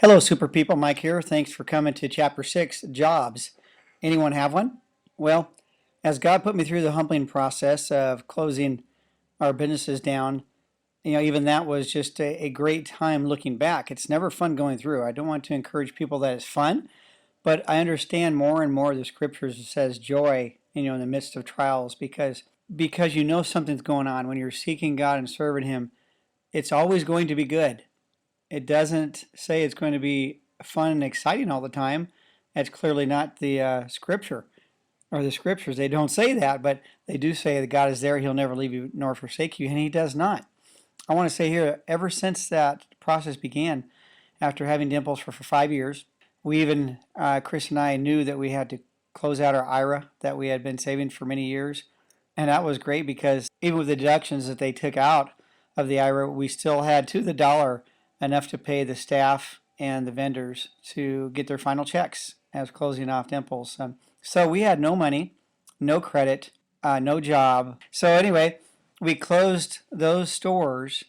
Hello, super people. Mike here. Thanks for coming to Chapter 6, Jobs. Anyone have one? Well, as God put me through the humbling process of closing our businesses down, even that was just a great time looking back. It's never fun going through. I don't want to encourage people that it's fun, but I understand more and more the scriptures that says joy, in the midst of trials because something's going on. When you're seeking God and serving Him, it's always going to be good. It doesn't say it's going to be fun and exciting all the time. That's clearly not the scripture or the scriptures. They don't say that, but they do say that God is there. He'll never leave you nor forsake you, and He does not. I want to say here, ever since that process began, after having dimples for 5 years, we even, Chris and I knew that we had to close out our IRA that we had been saving for many years. And that was great because even with the deductions that they took out of the IRA, we still had to the dollar enough to pay the staff and the vendors to get their final checks as closing off dimples. So we had no money, no credit, no job. So anyway, we closed those stores.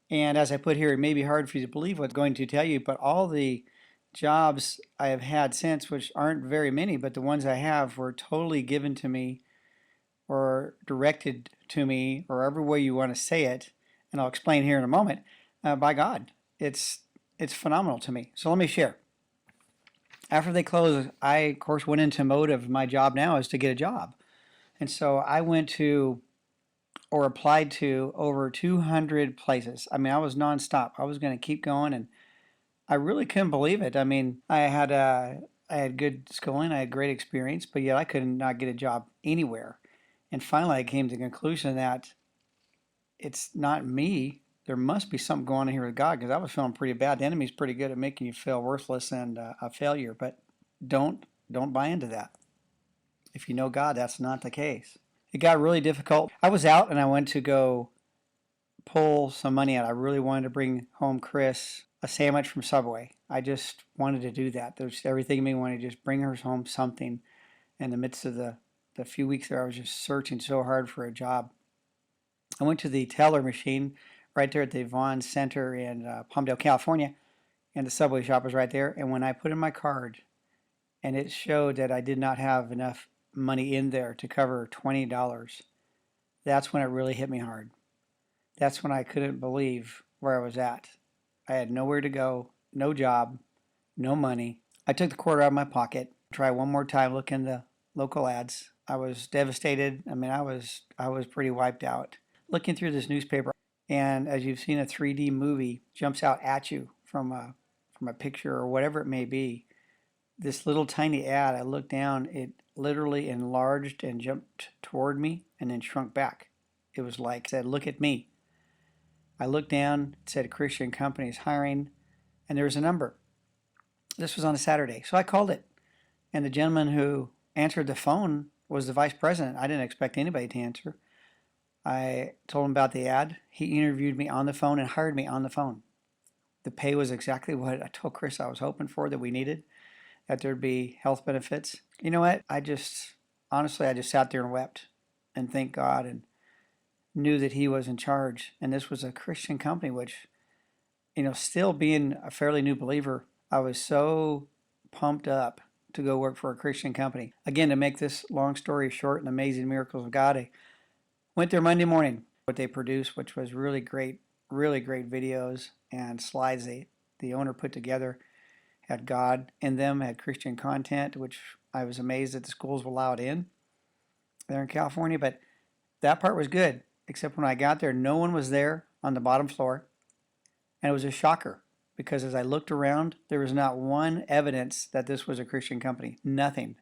And as I put here, it may be hard for you to believe what I'm going to tell you, but all the jobs I have had since, which aren't very many, but the ones I have were totally given to me or directed to me, or every way you want to say it, and I'll explain here in a moment, by God. It's phenomenal to me. So let me share. After they closed, I, of course, went into mode of my job now is to get a job. And so I went to or applied to over 200 places. I mean, I was nonstop. I was going to keep going, and I really couldn't believe it. I mean, I had good schooling, I had great experience, but yet I could not get a job anywhere. And finally, I came to the conclusion that it's not me. There must be something going on here with God, because I was feeling pretty bad. The enemy's pretty good at making you feel worthless and a failure, but don't buy into that. If you know God, that's not the case. It got really difficult. I was out and I went to go pull some money out. I really wanted to bring home Chris a sandwich from Subway. I just wanted to do that. There's everything in me wanted to just bring her home something. In the midst of the few weeks there, I was just searching so hard for a job. I went to the teller machine right there at the Vaughn Center in Palmdale, California, and the Subway shop was right there. And when I put in my card and it showed that I did not have enough money in there to cover $20, that's when it really hit me hard. That's when I couldn't believe where I was at. I had nowhere to go, no job, no money. I took the quarter out of my pocket, tried one more time, look in the local ads. I was devastated. I mean, I was pretty wiped out. Looking through this newspaper, and as you've seen, a 3D movie jumps out at you from a picture or whatever it may be. This little tiny ad, I looked down, it literally enlarged and jumped toward me and then shrunk back. It was like it said, "Look at me." I looked down, it said Christian companies hiring, and there was a number. This was on a Saturday, so I called it. And the gentleman who answered the phone was the vice president. I didn't expect anybody to answer. I told him about the ad. He interviewed me on the phone and hired me on the phone. The pay was exactly what I told Chris I was hoping for, that we needed, that there'd be health benefits. You know what? Honestly, I just sat there and wept and thanked God and knew that He was in charge. And this was a Christian company, which, still being a fairly new believer, I was so pumped up to go work for a Christian company. Again, to make this long story short, and amazing miracles of God, I went there Monday morning. What they produced, which was really great videos and slides the owner put together, had God in them, had Christian content, which I was amazed that the schools were allowed in there in California. But that part was good, except when I got there, no one was there on the bottom floor. And it was a shocker, because as I looked around, there was not one evidence that this was a Christian company. Nothing.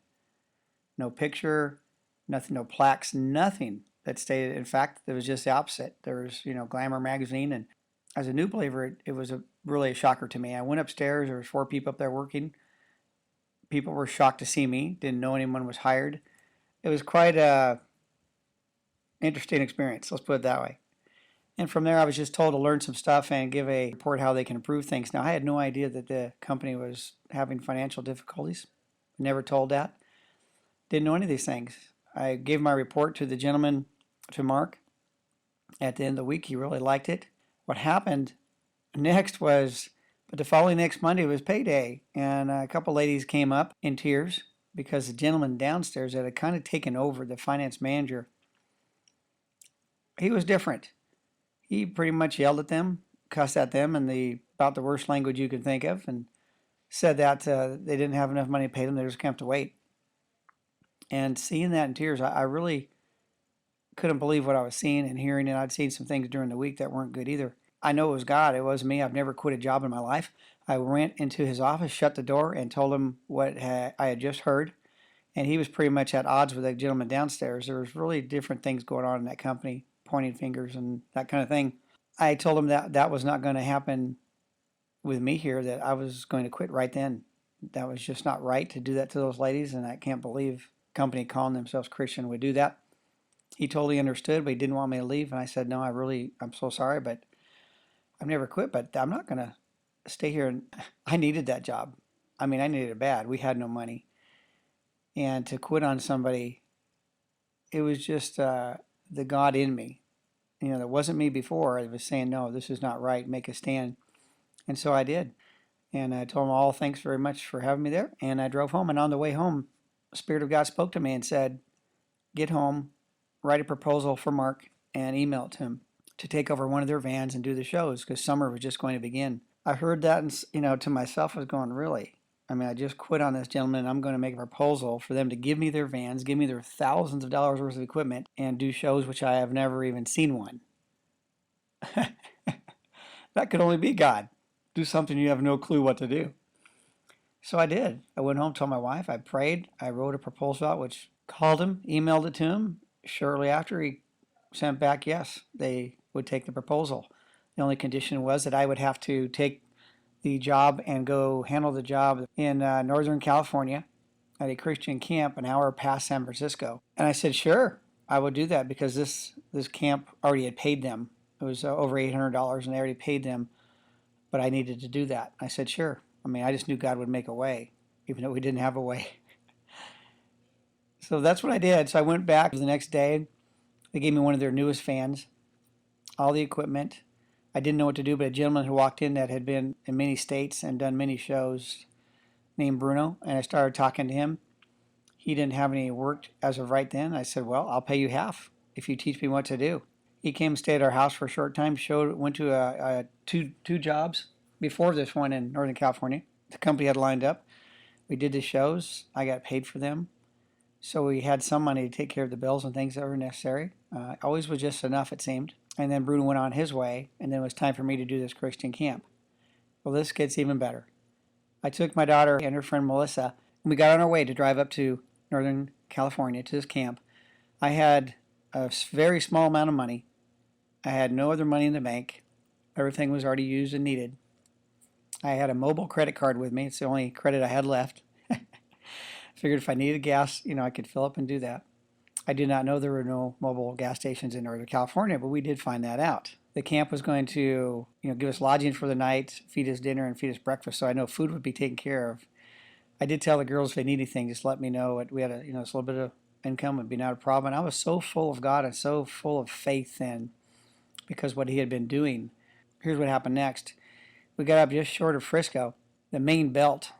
No picture, nothing, no plaques, nothing that stated. In fact, it was just the opposite. There was, Glamour magazine, and as a new believer, it was really a shocker to me. I went upstairs, there was 4 people up there working. People were shocked to see me, didn't know anyone was hired. It was quite a interesting experience, let's put it that way. And from there, I was just told to learn some stuff and give a report how they can improve things. Now, I had no idea that the company was having financial difficulties. Never told that. Didn't know any of these things. I gave my report to the gentleman, to Mark. At the end of the week, he really liked it. What happened next was But the following next Monday was payday, and a couple ladies came up in tears because the gentleman downstairs that had kind of taken over, the finance manager, he was different. He pretty much yelled at them, cussed at them in the about the worst language you could think of, and said that they didn't have enough money to pay them. They just going to have to wait. And seeing that in tears, I really couldn't believe what I was seeing and hearing. And I'd seen some things during the week that weren't good either. I know it was God. It wasn't me. I've never quit a job in my life. I went into his office, shut the door, and told him what I had just heard. And he was pretty much at odds with the gentleman downstairs. There was really different things going on in that company, pointing fingers and that kind of thing. I told him that that was not going to happen with me here, that I was going to quit right then. That was just not right to do that to those ladies, and I can't believe a company calling themselves Christian would do that. He totally understood, but he didn't want me to leave, and I said, no, I'm so sorry, but I've never quit, but I'm not going to stay here. And I needed that job. I mean, I needed it bad. We had no money. And to quit on somebody, it was just the God in me. You know, that wasn't me before. I was saying, no, this is not right. Make a stand. And so I did. And I told them all, thanks very much for having me there. And I drove home. And on the way home, the Spirit of God spoke to me and said, get home, write a proposal for Mark, and email it to him to take over one of their vans and do the shows because summer was just going to begin. I heard that and, to myself, I was going, really? I mean, I just quit on this gentleman. And I'm going to make a proposal for them to give me their vans, give me their thousands of dollars worth of equipment, and do shows which I have never even seen one. That could only be God. Do something you have no clue what to do. So I did. I went home, told my wife, I prayed, I wrote a proposal out, which called him, emailed it to him. Shortly after, he sent back, yes, they would take the proposal. The only condition was that I would have to take the job and go handle the job in Northern California at a Christian camp an hour past San Francisco. And I said, sure, I would do that because this camp already had paid them. It was over $800 and they already paid them, but I needed to do that. I said, sure. I mean, I just knew God would make a way, even though we didn't have a way. So that's what I did. So I went back the next day. They gave me one of their newest fans, all the equipment. I didn't know what to do, but a gentleman who walked in that had been in many states and done many shows named Bruno, and I started talking to him. He didn't have any work as of right then. I said, well, I'll pay you half if you teach me what to do. He came and stayed at our house for a short time, went to two jobs before this one in Northern California. The company had lined up. We did the shows. I got paid for them. So we had some money to take care of the bills and things that were necessary. Always was just enough, it seemed. And then Bruno went on his way, and then it was time for me to do this Christian camp. Well, this gets even better. I took my daughter and her friend Melissa, and we got on our way to drive up to Northern California to this camp. I had a very small amount of money. I had no other money in the bank. Everything was already used and needed. I had a mobile credit card with me. It's the only credit I had left. Figured if I needed gas, I could fill up and do that. I did not know there were no mobile gas stations in Northern California, but we did find that out. The camp was going to, give us lodging for the night, feed us dinner, and feed us breakfast, so I know food would be taken care of. I did tell the girls if they need anything, just let me know. We had a little bit of income would be not a problem. And I was so full of God and so full of faith then because what He had been doing. Here's what happened next. We got up just short of Frisco. The main belt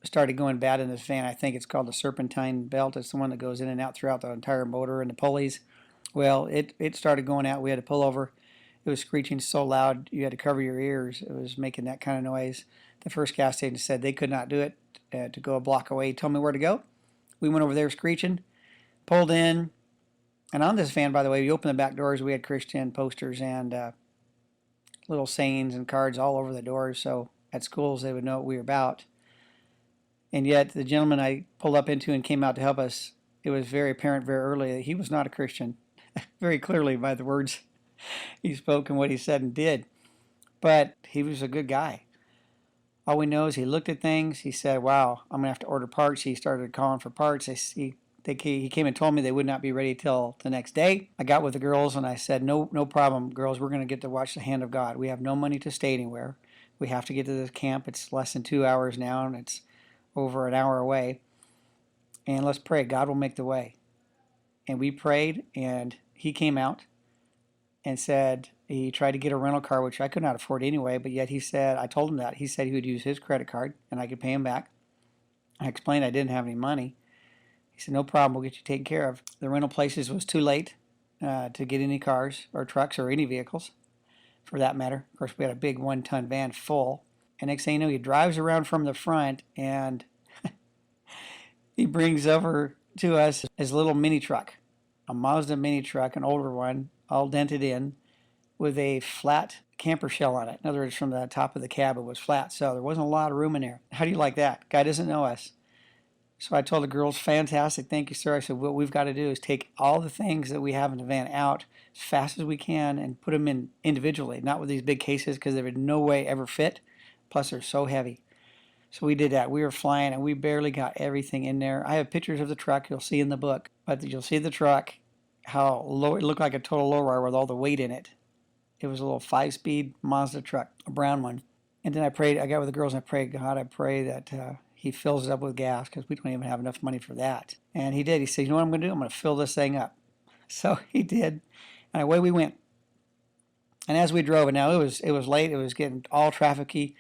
started going bad in this van. I think it's called the serpentine belt. It's the one that goes in and out throughout the entire motor and the pulleys. Well, it started going out. We had to pull over. It was screeching so loud you had to cover your ears. It was making that kind of noise. The first gas station said they could not do it to go a block away. He told me where to go. We went over there screeching, pulled in. And on this van, by the way, we opened the back doors. We had Christian posters and little sayings and cards all over the doors. So at schools, they would know what we were about. And yet the gentleman I pulled up into and came out to help us, it was very apparent very early that he was not a Christian, very clearly by the words he spoke and what he said and did. But he was a good guy. All we know is he looked at things. He said, wow, I'm going to have to order parts. He started calling for parts. He came and told me they would not be ready till the next day. I got with the girls and I said, no problem, girls. We're going to get to watch the hand of God. We have no money to stay anywhere. We have to get to this camp. It's less than 2 hours now, and it's over an hour away. And let's pray. God will make the way. And we prayed, and he came out and said, He tried to get a rental car, which I could not afford anyway, but yet he said, I told him that. He said he would use his credit card and I could pay him back. I explained I didn't have any money. He said, no problem, we'll get you taken care of. The rental places was too late to get any cars or trucks or any vehicles, for that matter. Of course, we had a big 1-ton van full. And next thing you know, he drives around from the front and he brings over to us his little mini truck, a Mazda mini truck, an older one, all dented in, with a flat camper shell on it. In other words, from the top of the cab, it was flat, so there wasn't a lot of room in there. How do you like that? Guy doesn't know us. So I told the girls, fantastic, thank you, sir. I said, what we've got to do is take all the things that we have in the van out as fast as we can and put them in individually, not with these big cases because they would no way ever fit. Plus, they're so heavy. So we did that. We were flying, and we barely got everything in there. I have pictures of the truck you'll see in the book, but you'll see the truck, how low it looked like a total lowrider with all the weight in it. It was a little 5-speed Mazda truck, a brown one. And then I prayed, I got with the girls and I prayed, God, I pray that he fills it up with gas because we don't even have enough money for that. And he did. He said, you know what I'm going to do? I'm going to fill this thing up. So he did. And away we went. And as we drove, and now it was late. It was getting all trafficy.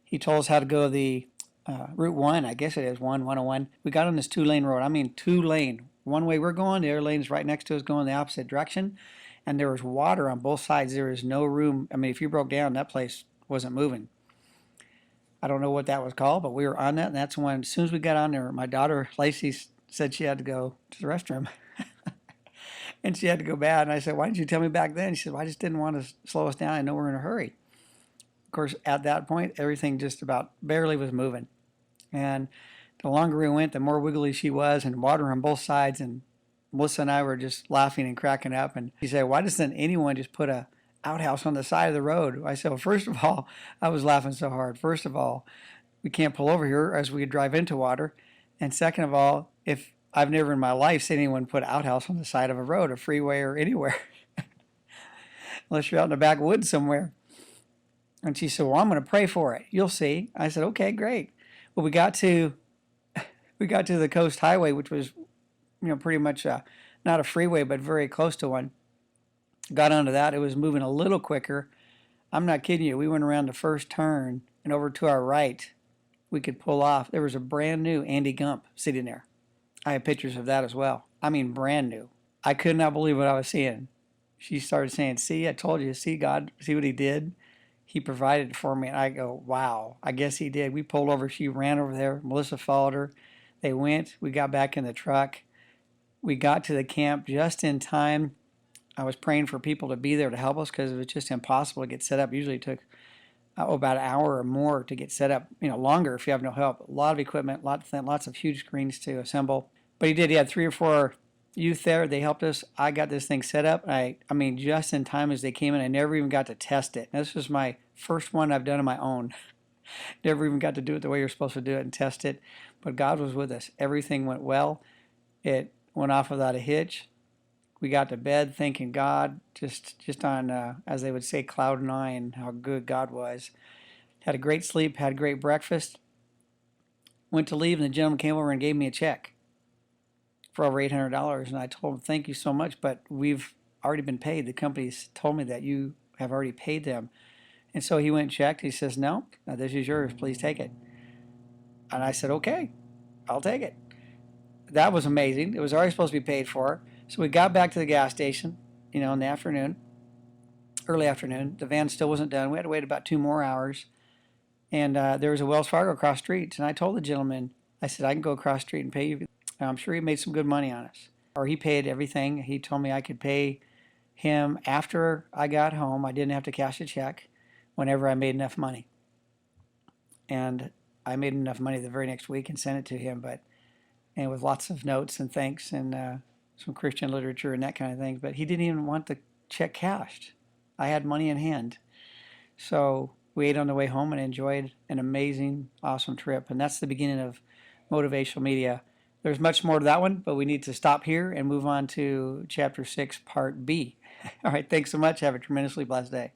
He told us how to go the Route 1, I guess it is 101. We got on this 2-lane road. I mean 2-lane. One way we're going, the other lane's right next to us going the opposite direction. And there was water on both sides. There was no room. I mean, if you broke down, that place wasn't moving. I don't know what that was called, but we were on that. And that's when, as soon as we got on there, my daughter, Lacey, said she had to go to the restroom. And she had to go bad. And I said, why didn't you tell me back then? She said, well, I just didn't want to slow us down. I know we're in a hurry. Of course, at that point, everything just about barely was moving. And the longer we went, the more wiggly she was, and water on both sides. And Melissa and I were just laughing and cracking up. And she said, why doesn't anyone just put a outhouse on the side of the road? I said, well, first of all, I was laughing so hard. First of all, we can't pull over here as we drive into water. And second of all, if I've never in my life seen anyone put an outhouse on the side of a road, a freeway, or anywhere, unless you're out in the backwoods somewhere. And she said, well, I'm going to pray for it. You'll see. I said, okay, great. Well, we got to the coast highway, which was, pretty much not a freeway, but very close to one. Got onto that. It was moving a little quicker. I'm not kidding you. We went around the first turn, and over to our right, we could pull off. There was a brand new Andy Gump sitting there. I have pictures of that as well. I mean, brand new. I could not believe what I was seeing. She started saying, see, I told you, see God, see what he did? He provided for me. And I go, wow, I guess he did. We pulled over. She ran over there. Melissa followed her. They went. We got back in the truck. We got to the camp just in time. I was praying for people to be there to help us because it was just impossible to get set up. Usually it took about an hour or more to get set up, longer if you have no help. A lot of equipment, lots of huge screens to assemble. But he did. He had 3 or 4 youth there. They helped us. I got this thing set up. I mean, just in time as they came in. I never even got to test it. This was my first one I've done on my own. Never even got to do it the way you're supposed to do it and test it. But God was with us. Everything went well. It went off without a hitch. We got to bed thanking God, just on, as they would say, cloud 9, how good God was. Had a great sleep, had a great breakfast. Went to leave, and the gentleman came over and gave me a check for over $800. And I told him, thank you so much, but we've already been paid. The company's told me that you have already paid them. And so he went and checked. He says, no, this is yours. Please take it. And I said, okay, I'll take it. That was amazing. It was already supposed to be paid for. So we got back to the gas station, in the afternoon, early afternoon. The van still wasn't done. We had to wait about 2 more hours. And there was a Wells Fargo across the street. And I told the gentleman, I said, I can go across the street and pay you. And I'm sure he made some good money on us. Or he paid everything. He told me I could pay him after I got home. I didn't have to cash a check whenever I made enough money. And I made enough money the very next week and sent it to him. And with lots of notes and thanks and some Christian literature and that kind of thing. But he didn't even want the check cashed. I had money in hand. So we ate on the way home and enjoyed an amazing, awesome trip. And that's the beginning of Motivational Media. There's much more to that one, but we need to stop here and move on to Chapter 6, Part B. All right, thanks so much. Have a tremendously blessed day.